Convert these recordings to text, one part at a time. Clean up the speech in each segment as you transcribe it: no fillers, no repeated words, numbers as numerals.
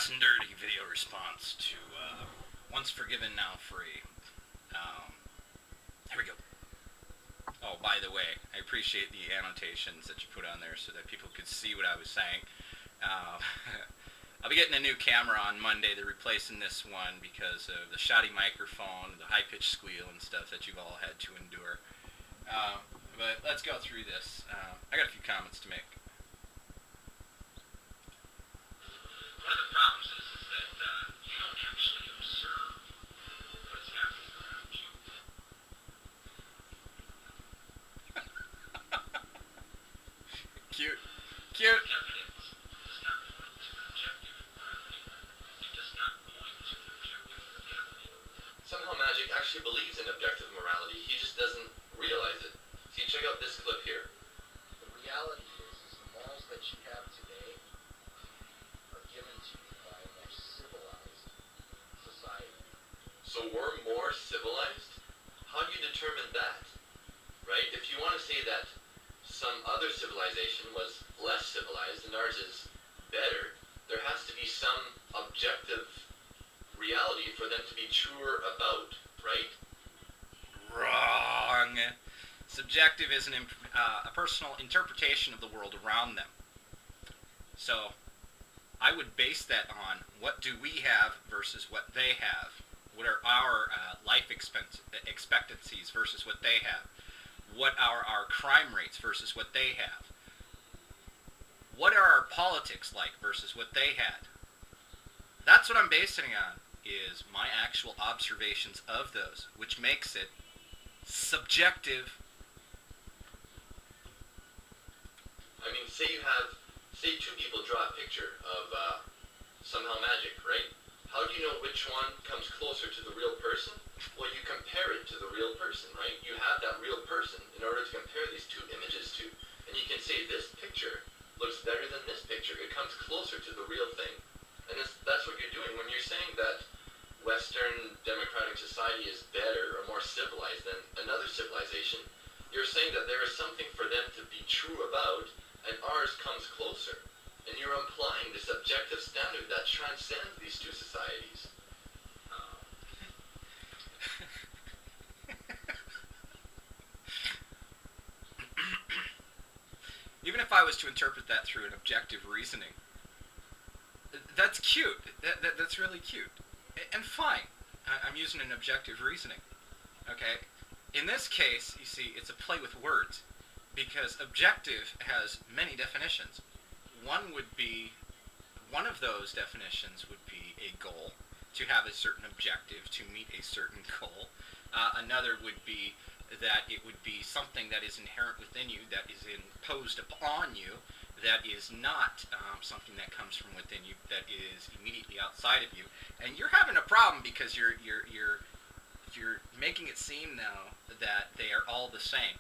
fast and dirty video response to Once Forgiven, Now Free. Here we go. Oh, by the way, I appreciate the annotations that you put on there so that people could see what I was saying. I'll be getting a new camera on Monday. They're replacing this one because of the shoddy microphone, the high-pitched squeal and stuff that you've all had to endure. But let's go through this. I got a few comments to make. One of the problems is that you don't actually observe what's happening around you. Cute. Cute. Evidence does not point to objective reality. It does not point to objective reality. Somehowmagic actually believes in objective morality. He just doesn't realize it. See, check out this clip here. The reality is the morals that you have today are given to you by a more civilized society. So we're more civilized? How do you determine that? Right? If you want to say that some other civilization was less civilized and ours is better, there has to be some objective reality for them to be truer about, right? Wrong. Subjective is a personal interpretation of the world around them. So, I would base that on what do we have versus what they have. What are our life expectancies versus what they have? What are our crime rates versus what they have? What are our politics like versus what they had? That's what I'm basing it on, is my actual observations of those, which makes it subjective. I mean, say two people draw a picture of Somehowmagic, right? How do you know which one comes closer to the real person? Well, you compare it to the real person, right? You have that real person in order to compare these two images to. And you can say this picture looks better than this picture. It comes closer to the real thing. And that's what you're doing when you're saying that Western democratic society is better or more civilized than another civilization. You're saying that there is something for them to be true about, and ours comes closer. And you're implying this objective standard that transcends these two societies. Even if I was to interpret that through an objective reasoning, that's cute. That's really cute. And fine. I'm using an objective reasoning. Okay? In this case, you see, it's a play with words. Because objective has many definitions. One of those definitions would be a goal, to have a certain objective, to meet a certain goal. Another would be that it would be something that is inherent within you, that is imposed upon you, that is not something that comes from within you, that is immediately outside of you. And you're having a problem because you're making it seem now that they are all the same.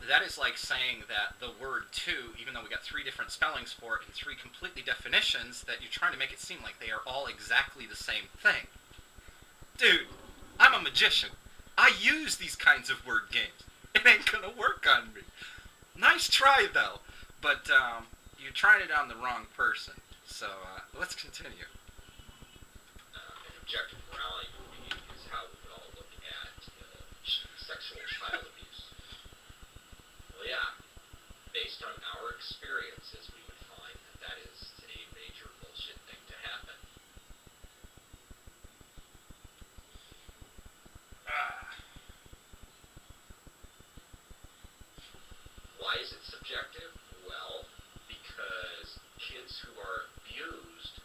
That is like saying that the word two, even though we got three different spellings for it and three completely definitions, that you're trying to make it seem like they are all exactly the same thing. Dude, I'm a magician. I use these kinds of word games. It ain't gonna work on me. Nice try, though. But you're trying it on the wrong person. So let's continue. An objective morality is how we would all look at sexual child abuse. Well, yeah, based on our experiences, we would find that is a major bullshit thing to happen. Why is it subjective? Well, because kids who are abused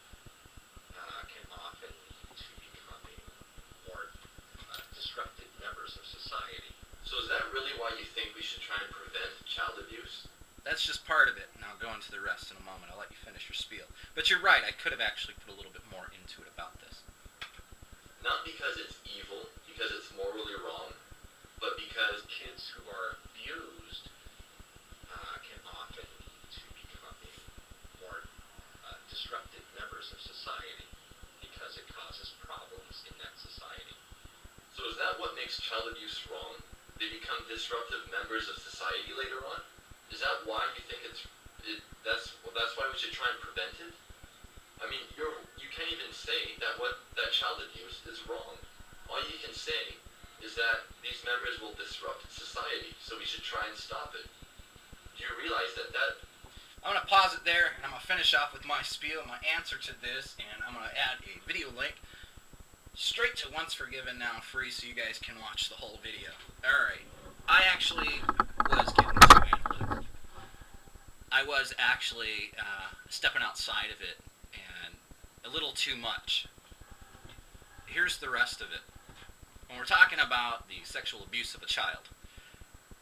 can often lead to becoming more disruptive members of society. So is that really why you think we should try and prevent child abuse? That's just part of it, and I'll go into the rest in a moment. I'll let you finish your spiel. But you're right, I could have actually put a little bit more into it about this. Not because it's evil, because it's morally wrong, but because Kids who are abused can often lead to becoming more disruptive members of society because it causes problems in that society. So is that what makes child abuse wrong? They become disruptive members of society later on? Is that why you think that's why we should try and prevent it? I mean, you can't even say that that child abuse is wrong. All you can say is that these members will disrupt society, so we should try and stop it. Do you realize that I'm going to pause it there, and I'm going to finish off with my spiel, my answer to this, and I'm going to add a video link straight to Once Forgiven Now Free so you guys can watch the whole video. Alright, I actually was getting too analytical. I was actually stepping outside of it, and a little too much. Here's the rest of it. When we're talking about the sexual abuse of a child,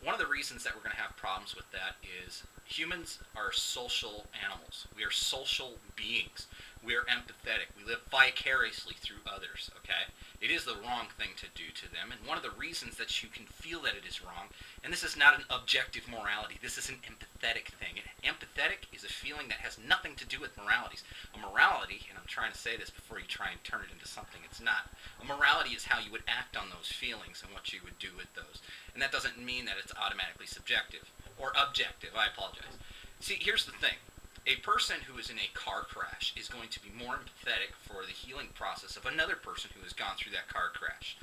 one of the reasons that we're going to have problems with that is humans are social animals. We are social beings. We are empathetic. We live vicariously through others, okay? It is the wrong thing to do to them, and one of the reasons that you can feel that it is wrong, and this is not an objective morality, this is an empathetic thing. Empathetic is a feeling that has nothing to do with moralities. A morality, and I'm trying to say this before you try and turn it into something it's not, a morality is how you would act on those feelings and what you would do with those. And that doesn't mean that it's automatically subjective, or objective, I apologize. See, here's the thing. A person who is in a car crash is going to be more empathetic for the healing process of another person who has gone through that car crash.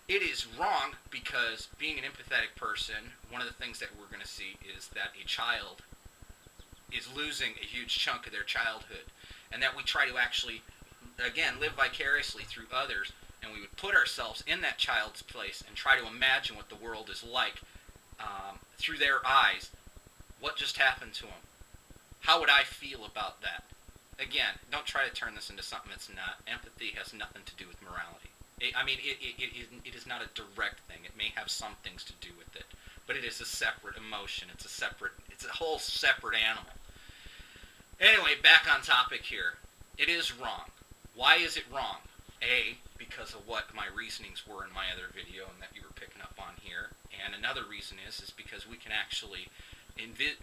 It is wrong because being an empathetic person, one of the things that we're going to see is that a child is losing a huge chunk of their childhood, and that we try to actually, again, live vicariously through others, and we would put ourselves in that child's place and try to imagine what the world is like through their eyes. What just happened to them? How would I feel about that? Again, don't try to turn this into something that's not. Empathy has nothing to do with morality. It is not a direct thing. It may have some things to do with it, but it is a separate emotion. It's a whole separate animal. Anyway, back on topic here. It is wrong. Why is it wrong? A, because of what my reasonings were in my other video and that you were picking up on here. And another reason is because we can actually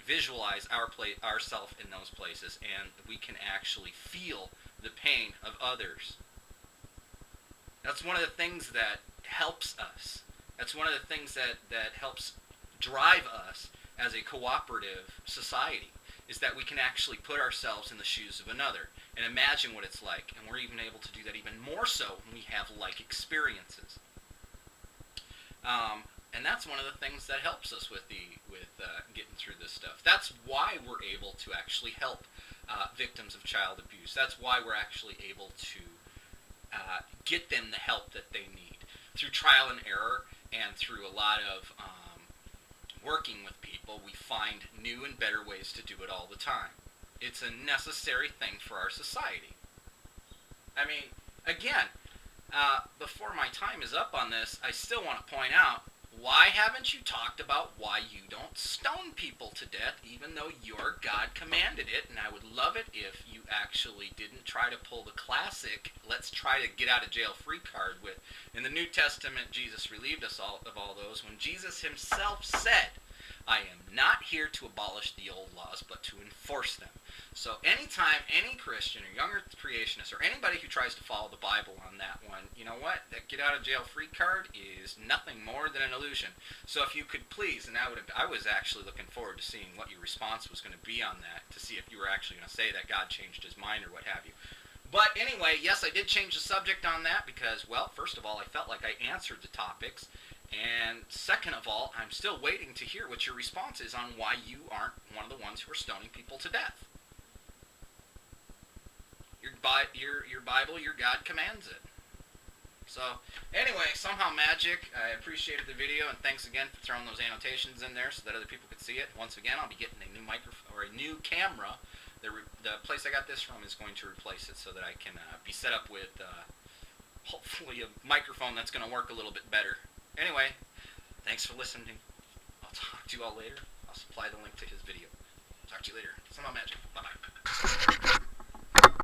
visualize ourselves in those places, and we can actually feel the pain of others. That's one of the things that helps us. That's one of the things that helps drive us as a cooperative society, is that we can actually put ourselves in the shoes of another and imagine what it's like, and we're even able to do that even more so when we have like experiences. And that's one of the things that helps us with getting through this stuff. That's why we're able to actually help victims of child abuse. That's why we're actually able to get them the help that they need. Through trial and error and through a lot of working with people, we find new and better ways to do it all the time. It's a necessary thing for our society. I mean, again, before my time is up on this, I still want to point out, why haven't you talked about why you don't stone people to death, even though your God commanded it? And I would love it if you actually didn't try to pull the classic, let's try to get out of jail free card with, in the New Testament, Jesus relieved us all of all those, when Jesus himself said, I am not here to abolish the old laws, but to enforce them. So anytime any Christian or younger creationist or anybody who tries to follow the Bible on that one, you know what? That get out of jail free card is nothing more than an illusion. So if you could please, and I was actually looking forward to seeing what your response was going to be on that, to see if you were actually going to say that God changed his mind or what have you. But anyway, yes, I did change the subject on that because, well, first of all, I felt like I answered the topics. And second of all, I'm still waiting to hear what your response is on why you aren't one of the ones who are stoning people to death. Your Bible, your God commands it. So, anyway, Somehowmagic, I appreciated the video, and thanks again for throwing those annotations in there so that other people could see it. Once again, I'll be getting a new microphone or a new camera. The place I got this from is going to replace it so that I can be set up with hopefully a microphone that's going to work a little bit better. Anyway, thanks for listening. I'll talk to you all later. I'll supply the link to his video. Talk to you later. Somehowmagic. Bye-bye.